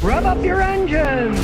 Rev up your engines!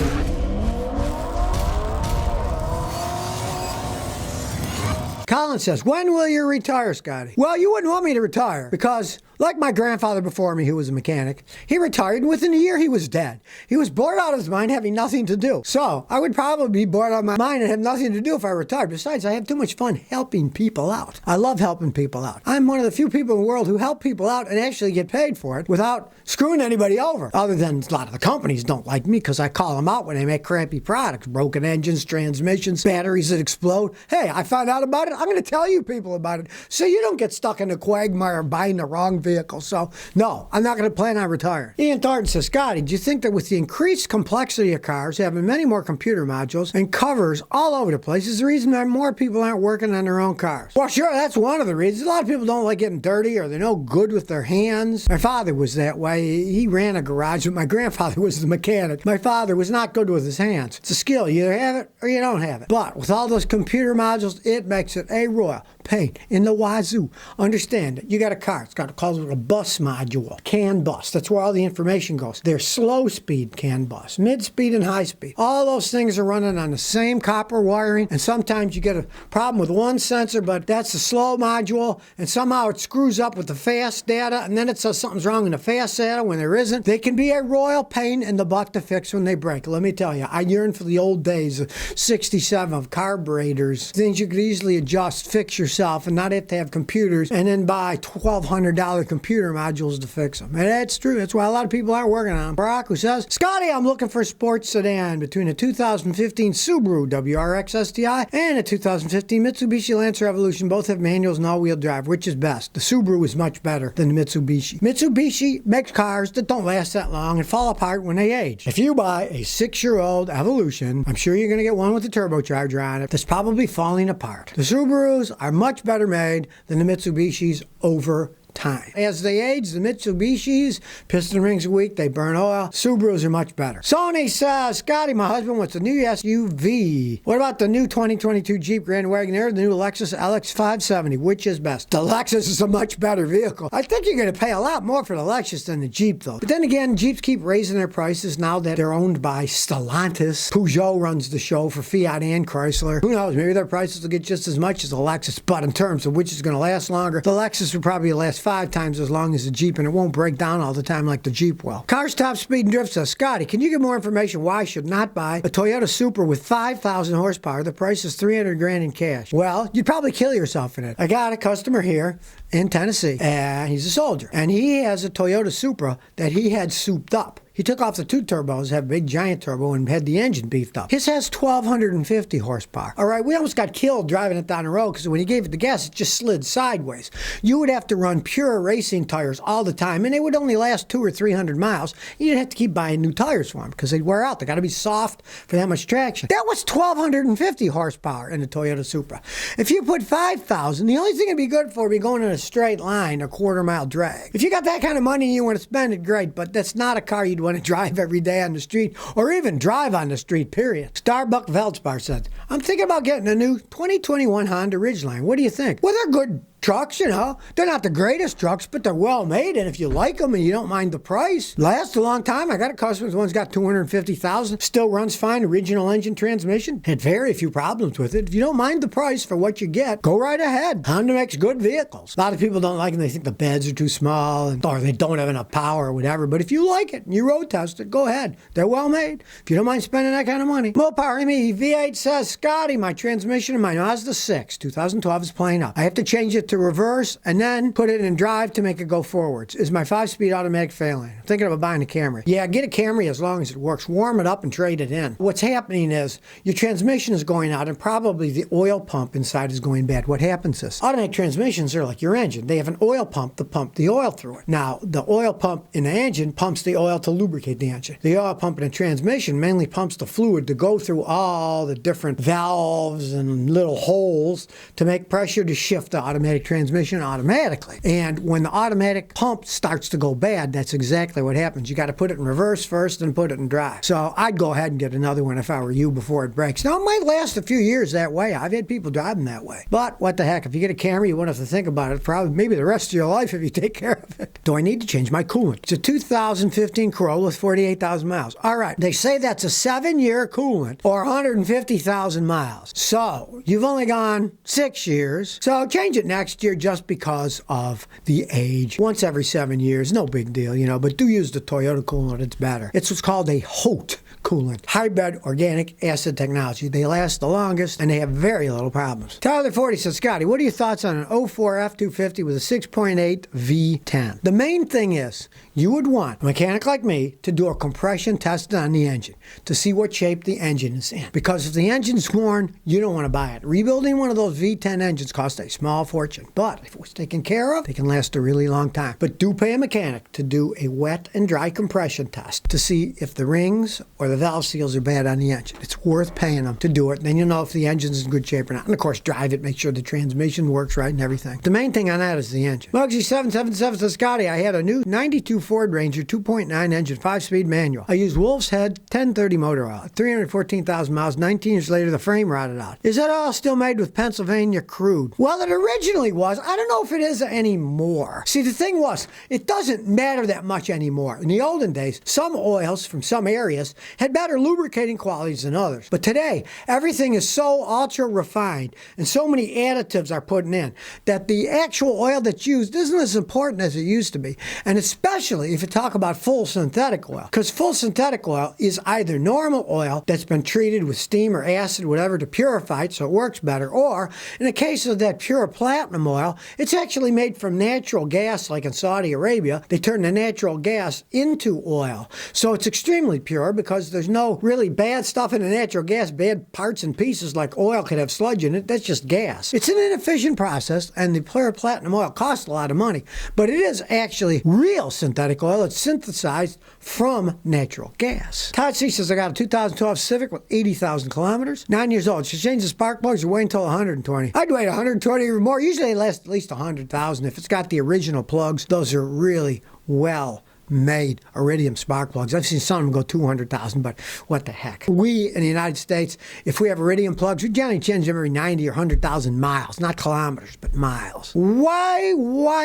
Colin says, when will you retire, Scotty? Well, you wouldn't want me to retire because, like my grandfather before me, who was a mechanic, he retired and within a year he was dead. He was bored out of his mind having nothing to do. So I would probably be bored out of my mind and have nothing to do if I retired. Besides, I have too much fun helping people out. I love helping people out. I'm one of the few people in the world who help people out and actually get paid for it without screwing anybody over. Other than a lot of the companies don't like me because I call them out when they make crappy products. Broken engines, transmissions, batteries that explode. Hey, I found out about it. I'm going to tell you people about it so you don't get stuck in the quagmire buying the wrong vehicle. So, no, I'm not going to plan on retiring. Ian Thornton says, Scotty, do you think that with the increased complexity of cars, having many more computer modules and covers all over the place is the reason that more people aren't working on their own cars? Well, sure, that's one of the reasons. A lot of people don't like getting dirty or they're no good with their hands. My father was that way. He ran a garage, but my grandfather was the mechanic. My father was not good with his hands. It's a skill. You either have it or you don't have it. But with all those computer modules, it makes it a royal pain in the wazoo. Understand it. You got a car. It's got a called a bus module. CAN bus. That's where all the information goes. There's slow speed CAN bus, mid speed and high speed. All those things are running on the same copper wiring, and sometimes you get a problem with one sensor, but that's the slow module, and somehow it screws up with the fast data, and then it says something's wrong in the fast data when there isn't. They can be a royal pain in the butt to fix when they break. Let me tell you, I yearn for the old days of 67 of carburetors, things you could easily adjust, fix yourself, and not have to have computers and then buy $1,200 computer modules to fix them. And that's true. That's why a lot of people aren't working on them. Barack, who says, Scotty, I'm looking for a sports sedan between a 2015 Subaru WRX STI and a 2015 Mitsubishi Lancer Evolution. Both have manuals and all-wheel drive. Which is best? The Subaru is much better than the Mitsubishi. Mitsubishi makes cars that don't last that long and fall apart when they age. If you buy a 6-year-old Evolution, I'm sure you're going to get one with a turbocharger on it that's probably falling apart. The Subarus are much better made than the Mitsubishis over time. As they age, the Mitsubishis, piston rings are weak, they burn oil. Subarus are much better. Sony says, Scotty, my husband wants a new SUV. What about the new 2022 Jeep Grand Wagoneer, the new Lexus LX570? Which is best? The Lexus is a much better vehicle. I think you're going to pay a lot more for the Lexus than the Jeep, though. But then again, Jeeps keep raising their prices now that they're owned by Stellantis. Peugeot runs the show for Fiat and Chrysler. Who knows? Maybe their prices will get just as much as the Lexus, but in terms of which is going to last longer, the Lexus will probably last 5 times as long as the Jeep, and it won't break down all the time like the Jeep will. Cars Top Speed and Drift says, Scotty, can you give more information why I should not buy a Toyota Supra with 5,000 horsepower? The price is $300,000 in cash. Well, you'd probably kill yourself in it. I got a customer here in Tennessee, and he's a soldier, and he has a Toyota Supra that he had souped up. He took off the 2 turbos, had a big giant turbo, and had the engine beefed up. His has 1,250 horsepower. All right, we almost got killed driving it down the road because when he gave it the gas, it just slid sideways. You would have to run pure racing tires all the time, and they would only last 200 or 300 miles. You'd have to keep buying new tires for them because they'd wear out. They got to be soft for that much traction. That was 1,250 horsepower in the Toyota Supra. If you put 5,000, the only thing it'd be good for would be going in a straight line, a quarter-mile drag. If you got that kind of money and you want to spend it, great, but that's not a car you'd want to drive every day on the street or even drive on the street, period. Starbuck Veldspar said, I'm thinking about getting a new 2021 Honda Ridgeline. What do you think? Well, they're good trucks, you know. They're not the greatest trucks, but they're well made, and if you like them and you don't mind the price, last a long time. I got a customer, one's got 250,000, still runs fine, original engine transmission, had very few problems with it. If you don't mind the price for what you get, go right ahead. Honda makes good vehicles. A lot of people don't like them. They think the beds are too small or they don't have enough power or whatever, but if you like it and you road test it, go ahead. They're well made. If you don't mind spending that kind of money. Mopar ME V8 says, Scotty, my transmission in my Mazda 6 2012 is playing up. I have to change it to reverse and then put it in drive to make it go forwards. Is my 5-speed automatic failing? I'm thinking about buying a Camry. Yeah, get a Camry as long as it works. Warm it up and trade it in. What's happening is your transmission is going out and probably the oil pump inside is going bad. What happens is automatic transmissions are like your engine. They have an oil pump to pump the oil through it. Now, the oil pump in the engine pumps the oil to lubricate the engine. The oil pump in the transmission mainly pumps the fluid to go through all the different valves and little holes to make pressure to shift the automatic automatic transmission automatically. And when the automatic pump starts to go bad, that's exactly what happens. You got to put it in reverse first and put it in drive. So I'd go ahead and get another one if I were you before it breaks. Now, it might last a few years that way. I've had people driving that way. But what the heck, if you get a Camry, you won't have to think about it probably maybe the rest of your life if you take care of it. Do I need to change my coolant? It's a 2015 Corolla with 48,000 miles. All right, they say that's a 7-year coolant or 150,000 miles. So you've only gone 6 years. So change it next year just because of the age. Once every 7 years, no big deal, you know, but do use the Toyota coolant. It's better. It's what's called a HOT coolant, hybrid organic acid technology. They last the longest and they have very little problems. Tyler 40 says, Scotty, what are your thoughts on an 04 F-250 with a 6.8 V10? The main thing is you would want a mechanic like me to do a compression test on the engine to see what shape the engine is in. Because if the engine's worn, you don't want to buy it. Rebuilding one of those V10 engines costs a small fortune. But if it was taken care of, they can last a really long time. But do pay a mechanic to do a wet and dry compression test to see if the rings or the valve seals are bad on the engine. It's worth paying them to do it. Then you'll know if the engine's in good shape or not. And of course, drive it, make sure the transmission works right and everything. The main thing on that is the engine. Mugsy777 says, Scotty, I had a new 92 Ford Ranger 2.9 engine, 5-speed manual. I used Wolf's Head 1030 motor oil. 314,000 miles. 19 years later, the frame rotted out. Is that oil still made with Pennsylvania crude? Well, it originally was. I don't know if it is anymore. See, the thing was, it doesn't matter that much anymore. In the olden days, some oils from some areas had better lubricating qualities than others. But today, everything is so ultra refined and so many additives are put in that the actual oil that's used isn't as important as it used to be. And especially if you talk about full synthetic oil. Because full synthetic oil is either normal oil that's been treated with steam or acid, whatever, to purify it so it works better, or in the case of that pure platinum oil, it's actually made from natural gas, like in Saudi Arabia. They turn the natural gas into oil. So it's extremely pure because there's no really bad stuff in the natural gas, bad parts and pieces like oil could have sludge in it. That's just gas. It's an inefficient process, and the pure platinum oil costs a lot of money, but it is actually real synthetic oil. It's synthesized from natural gas. Todd C says, I got a 2012 Civic with 80,000 kilometers, 9 years old. Should change the spark plugs or wait until 120? I'd wait 120 or more. Usually they last at least 100,000. If it's got the original plugs, those are really well made iridium spark plugs. I've seen some of them go 200,000, but what the heck. We in the United States, if we have iridium plugs, we generally change them every 90 or 100,000 miles, not kilometers, but miles. Why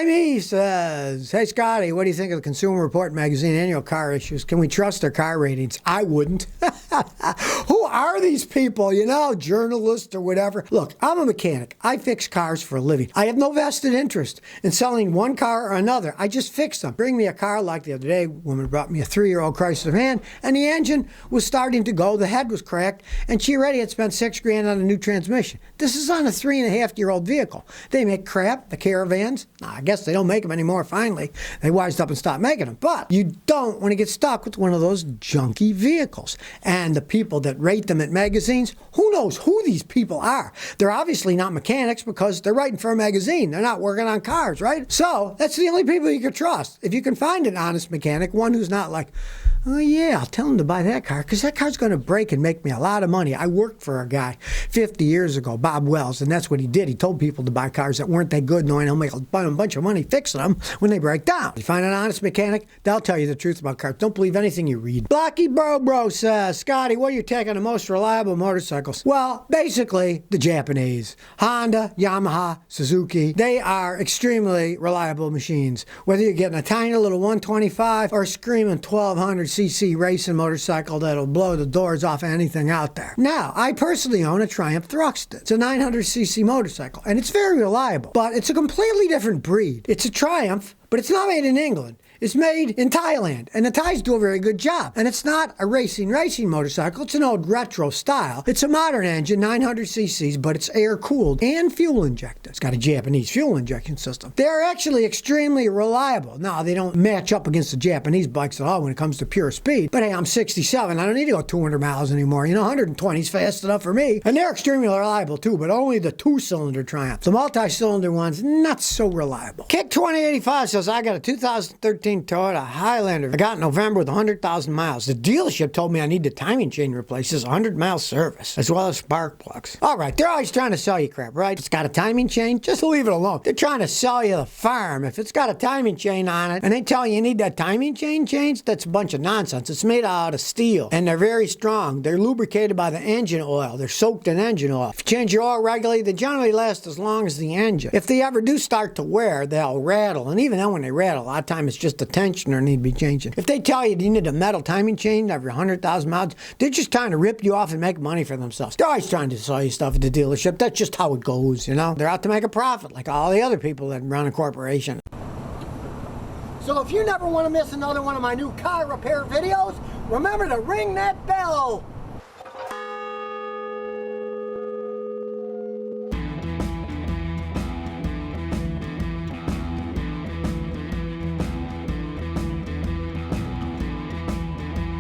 me, says, hey Scotty, what do you think of the Consumer Report magazine annual car issues? Can we trust their car ratings? I wouldn't. Who are these people, you know, journalists or whatever? Look, I'm a mechanic. I fix cars for a living. I have no vested interest in selling one car or another. I just fix them. Bring me a car like the other day, a woman brought me a 3-year-old Chrysler van, and the engine was starting to go, the head was cracked, and she already had spent $6,000 on a new transmission. This is on a 3.5-year-old vehicle. They make crap, the Caravans. I guess they don't make them anymore, finally. They wised up and stopped making them. But you don't want to get stuck with one of those junky vehicles. And the people that rate them at magazines, who knows who these people are? They're obviously not mechanics because they're writing for a magazine. They're not working on cars, right? So that's the only people you can trust. If you can find an honest mechanic, one who's not like, oh yeah, I'll tell him to buy that car because that car's going to break and make me a lot of money. I worked for a guy 50 years ago, Bob Wells, and that's what he did. He told people to buy cars that weren't that good, knowing he'll make a bunch of money fixing them when they break down. You find an honest mechanic, they'll tell you the truth about cars. Don't believe anything you read. Blocky Bro says, Scotty, what are you taking the most reliable motorcycles? Well, basically the Japanese. Honda, Yamaha, Suzuki, they are extremely reliable machines. Whether you're getting a tiny little 125 or a screaming 1200cc racing motorcycle that'll blow the doors off anything out there. Now, I personally own a Triumph Thruxton. It's a 900cc motorcycle, and it's very reliable, but it's a completely different breed. It's a Triumph, but it's not made in England. It's made in Thailand, and the Thais do a very good job. And it's not a racing motorcycle. It's an old retro style. It's a modern engine, 900 cc's, but it's air-cooled and fuel-injected. It's got a Japanese fuel injection system. They're actually extremely reliable. Now, they don't match up against the Japanese bikes at all when it comes to pure speed. But hey, I'm 67. I don't need to go 200 miles anymore. You know, 120 is fast enough for me. And they're extremely reliable, too, but only the 2-cylinder Triumphs. The multi-cylinder ones, not so reliable. Kick 2085 says, I got a 2013 2013 Toyota Highlander. I got in November with 100,000 miles. The dealership told me I need the timing chain replaced. It's a 100-mile service, as well as spark plugs. All right, they're always trying to sell you crap, right? It's got a timing chain, just leave it alone. They're trying to sell you the farm. If it's got a timing chain on it, and they tell you need that timing chain changed, that's a bunch of nonsense. It's made out of steel, and they're very strong. They're lubricated by the engine oil. They're soaked in engine oil. If you change your oil regularly, they generally last as long as the engine. If they ever do start to wear, they'll rattle, and even then when they rattle, a lot of times it's just the tensioner need to be changing. If they tell you you need a metal timing chain every 100,000 miles, they're just trying to rip you off and make money for themselves. They're always trying to sell you stuff at the dealership. That's just how it goes, you know? They're out to make a profit, like all the other people that run a corporation. So if you never want to miss another one of my new car repair videos, remember to ring that bell.